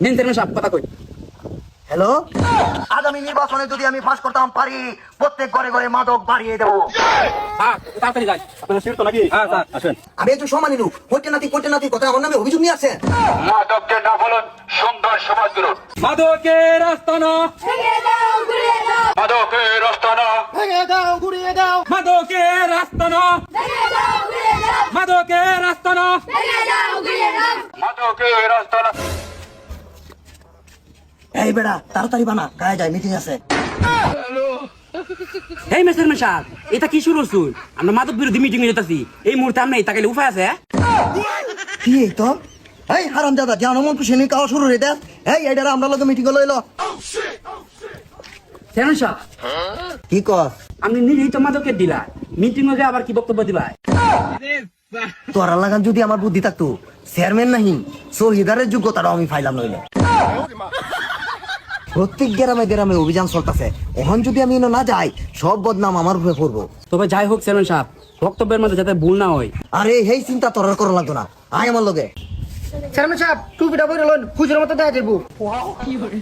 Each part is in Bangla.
নেন চেয়ারম্যান সাহেব কথা কই। হ্যালো, আগামী নির্বাচনে যদি আমি পাস করতাম পারি, প্রত্যেক ঘরে ঘরে মাদক বাড়িয়ে দেবো। তাড়াতাড়ি যাই। আপনারা শিওর তো নাকি? হ্যাঁ স্যার। আসেন। আমি একজন সম্মানী লোক, কোটে নাতি কথা আমার নামে অভিযোগ নিয়ে আসছেন। মাদককে না বলুন, সুন্দর সমাজ গড়ুন। মাদকের আস্তানা, মাদকের আস্তানা, মাদকের আস্তানা, মাদকের আস্তানা। মাদকের আস্তানা। এই বেড়া তাড়াতাড়ি বানা, গায়ে যায়, মিটিং আছে। এই চেয়ারম্যান সাহেব, এটা কি শুরু করছুন? আমরা মাদক বিরোধী মিটিং এ যেতেছি, এই মুহূর্তে আমরা তাকে উপায় আছে? কি এই তো এই হারাম দাদা জানো মন খুশি নিয়ে খাওয়া শুরু রে দেখ। এই এইটারা আমরা লোক মিটিং লইল। চেয়ারম্যান সাহেব, কি কর আপনি নিজেই তো মাদকের ডিলার, মিটিং এ আবার কি বক্তব্য দিবাই? তোরা লাগান যদি আমার বুদ্ধি থাকতো, চেয়ারম্যান নাহি শহীদারের যোগ্যতাটাও আমি ফাইলাম নইলে। প্রত্যেক গ্রামে গ্রামে অভিযান চলতেছে, ওখান যদি আমি না যাই সব বদনাম আমার উপরে পড়বো। তবে যাই হোক চেয়ারম্যান সাহেব, বক্তব্যের মধ্যে যাতে ভুল না হয়। আরে এই চিন্তা তোর করা লাগতো না, আয় আমার লগে। চেয়ারম্যান সাহেব টুপিটা পরে লন, খুচরো মতো দেখা যাবো।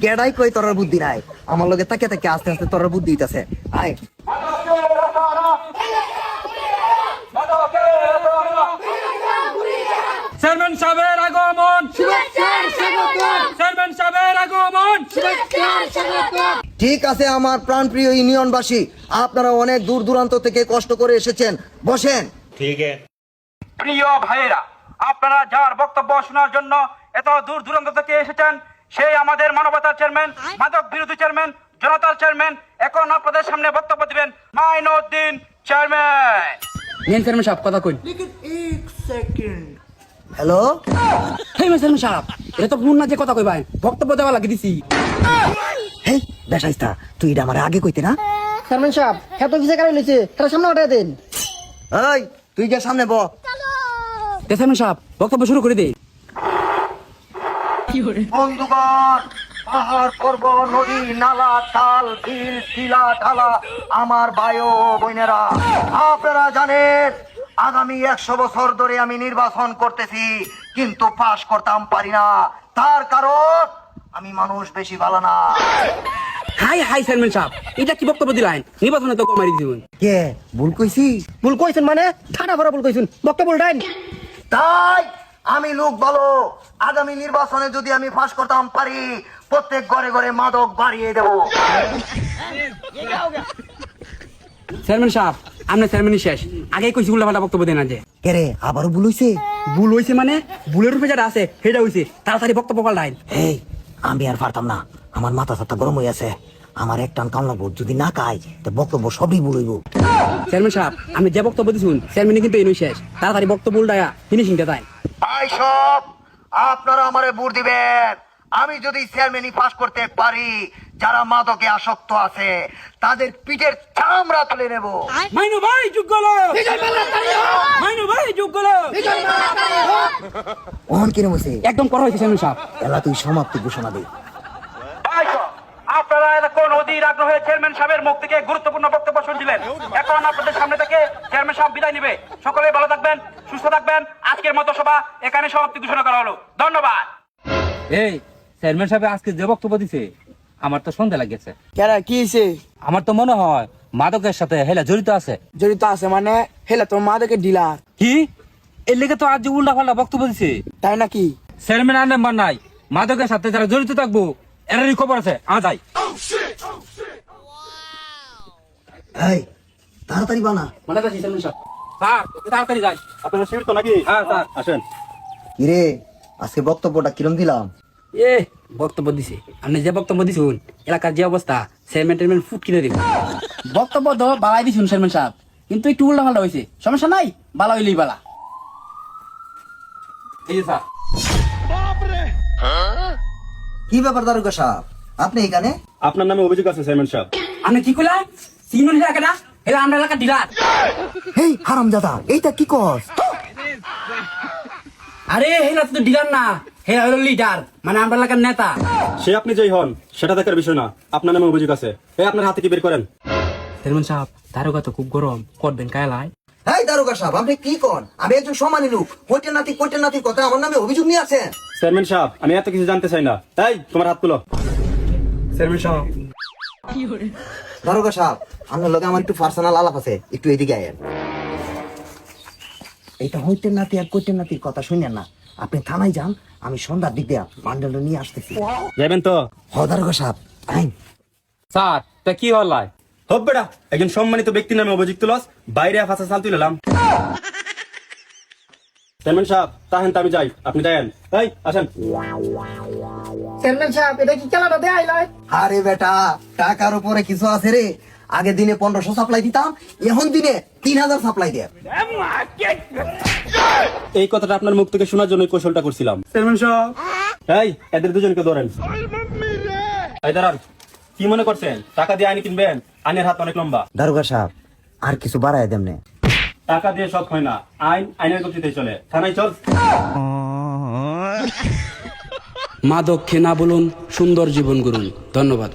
কেডাই কই তোর বুদ্ধি নাই, আমার লগে তাকে তাকে আস্তে আস্তে তোর বুদ্ধি হইতাছে। আয় চেয়ারম্যান সাহেবের আগমন, চেয়ারম্যান সাহেবের আগমন। ঠিক আছে আমার প্রাণপ্রিয় ইউনিয়নবাসী, আপনারা অনেক দূর দূরান্ত থেকে কষ্ট করে এসেছেন, বসেন। প্রিয় ভাইয়েরা, আপনারা যার বক্তব্য শোনার জন্য এত দূর দূরান্ত থেকে এসেছেন, সেই আমাদের মানবতার চেয়ারম্যান, মাদক বিরোধী চেয়ারম্যান, জনতার চেয়ারম্যান। এখন আপনাদের সামনে বক্তব্য দিবেন মাইনুদ্দিন চেয়ারম্যান। নেন চেয়ারম্যান সাহেব কথা কই। হ্যালো, হেই চেয়ারম্যান সাহেব, এটা তো ভুল না যে কথা কইবাই, বক্তব্য দেওয়া লাগি দিছি। হেই বেশাইস্তা, তুই এটা আমার আগে কইতে না। চেয়ারম্যান সাহেব এত কিছু কারণ হয়েছে, তার সামনে ওটা দেন। এই তুই গিয়ে সামনে ব। চেয়ারম্যান সাহেব বক্তব্য শুরু করে দে। বন্ধুগণ, পাহাড় পর্বত নদী নালা খাল বিল টিলা ঢালা আমার ভাই ও বোনেরা, আপনারা জানেন আগামী 100 বছর ধরে আমি নির্বাচন করতেছি, কিন্তু পাশ করতাম পারি না। তার কারণ আমি মানুষ বেশি ভালো না। হাই হাই চেয়ারম্যান সাহেব, এটা কি বক্তব্য দিলেন? নির্বাচনে তো কমাই দিবেন। কে ভুল কইছি? ভুল কইছেন মানে ঠাডা ভরা ভুল কইছেন, বক্তব্য উল্টাইন। তাই আমি লোক বলো, আগামী নির্বাচনে যদি আমি পাশ করতাম পারি, প্রত্যেক ঘরে ঘরে মাদক বাড়িয়ে দেবো। চেয়ারম্যান সাহেব, আপনার চেয়ারম্যানই শেষ, আগেই কইছি উল্টাপাল্টা বক্তব্য দেন না যে। কে রে আবারও ভুল হইছে? ভুল হয়েছে মানে ভুলের রূপে যেটা আছে সেটা হয়েছে, তাড়াতাড়ি বক্তব্য পাল্টাইন। এই আমি আর পারতাম না, আমার মাথা সাথা গরম হয়ে আছে, আমার এক টান কামলা বোধ যদি না খাই তো বক্তব্য সবই ভুল হইব। চেয়ারম্যান সাহেব, আমি যে বক্তব্য দিছুন চেয়ারম্যানই কিন্তু এই শেষ, তাড়াতাড়ি বক্তব্য উল্টায়া ফিনিশিংটা দেয়। ভাই সব আপনারা আমারে ভোট দিবেন, আমি যদি চেয়ারম্যানই পাস করতে পারি, যারা মাদকে আসক্ত আছে তাদের পিঠের চামড়া তুলে নেব। মাইনু ভাই যোগ্য লোক, মাইনু ভাই যোগ্য লোক। ওহন কিনে বসে একদম করা হয়েছে চেয়ারম্যান সাহেব। এলা তুই সমাপ্তি ঘোষণা দে। আপনারা এতক্ষণ অধীর আগ্রহে চেয়ারম্যান সাহেবের মুখ থেকে গুরুত্বপূর্ণ বক্তব্য শুনছিলেন। এখন আপনাদের সামনে থেকে চেয়ারম্যান সাহেব বিদায় নিবে। সকলে ভালো থাকবেন, সুস্থ থাকবেন। আজকের মতো সভা এখানে সমাপ্তি ঘোষণা করা হলো। ধন্যবাদ। এই চেয়ারম্যান সাহেব আজকে যে বক্তব্য দিছে, আমার তো সন্দেহ লাগছে। কেরা কি হয়েছে? আমার তো মনে হয় মাদকের সাথে হেলা জড়িত আছে। জড়িত আছে মানে হেলা তোর মা দেখে ডিলার, কি এর লেগে তো আজ যে উল্টা পাল্টা বক্তব্য দিছে, তাই নাকি? চেয়ারম্যান আর নাম্বার নাই, মাদকের সাথে যারা জড়িত থাকবো এরারই খবর আছে। যাই। এই তাড়াতাড়ি বানা। মানে যাচ্ছি চেয়ারম্যান সাহেব। স্যার তাড়াতাড়ি যাই। আপনারা শিওর তো নাকি? হ্যাঁ স্যার। আসেন। কিরে আজকে বক্তব্যটা কিরম দিলাম? এ বক্তব্য দিছে, আপনি যে বক্তব্য দিছুন এলাকার যে অবস্থা, চেয়ারম্যান টেয়ারম্যান ফুট কিনে দিব। বক্তব্য তো বালাই দিছুন চেয়ারম্যান সাহেব, কিন্তু একটু উল্টা পাল্টা হয়েছে, সমস্যা নাই, বালা হইলেই বালা। এই যে স্যার। কি ব্যাপার দারোগা সাহেব, আপনি এখানে? আপনার নামে অভিযোগ আছে চেয়ারম্যান সাহেব। আপনি কি কইলা? সিনুন এলাকা না, এরা আমরা এলাকার ডিলার। এই হারাম দাদা, এইটা কি কস? আরে হেরা তো ডিলার না, হেরা হলো লিডার, মানে আমরা এলাকার নেতা। সে আপনি যেই হন সেটা দেখার বিষয় না, আপনার নামে অভিযোগ আছে। এই আপনার হাতে কি বের করেন। চেয়ারম্যান সাহেব, দারোগা তো খুব গরম, করবেন কায়লায়। হ্যাঁ দারোগা সাহেব, আপনি কি কন? আমি একজন সম্মানী লোক, কৈটের নাতির কথা আমার নামে অভিযোগ নিয়ে আসেন? চেয়ারম্যান সাহেব, আমি এত কিছু জানতে চাই না। তাই তোমার হাত তুলো। চেয়ারম্যান সাহেব, দারোগা সাহেব, আপনার লগে আমার একটু পার্সোনাল আলাপ আছে, একটু এদিকে আয়েন। এইটা হইতের নাতি আর কৈটের নাতির কথা শুনেন না, আপনি থানায় যান, আমি সন্ধ্যার দিক দিয়া বান্ডেল নিয়ে আসতেছি। যাবেন তো? হ দারোগা সাহেব, আইন। স্যার তা কি হল্লাই? হোক বেটা, একজন সম্মানিত ব্যক্তির নামে অভিযোগ তুলস, বাইরে ফাঁসা চাল তুললাম। চেয়ারম্যান সাহেব, তাহেন তো আমি যাই, আপনি যাইন। তাই আসেন। চেয়ারম্যান সাহেব, এটা কি খেলাটা দেয় আইলাই? আরে বেটা, টাকার উপরে কিছু আছে রে। আগে দিনে 1500 সাপ্লাই দিতাম, এখন দিনে 3000 সাপ্লাই দেয়। এই কথাটা আপনার মুখ থেকে শোনার জন্য কৌশলটা করছিলাম। চেয়ারম্যান সাহেব, এই এদের দুজনকে ধরেন। এই দাঁড়ান, কি মনে করছেন টাকা দিয়ে আইন কিনবেন? আইনের হাত অনেক লম্বা। দারোগা সাহেব, আর কিছু বাড়ায় দেমনে। টাকা দিয়ে সব হয় না, আইন আইনের গতিতে চলে। থানায় চল। মাদককে না বলুন, সুন্দর জীবন গড়ুন। ধন্যবাদ।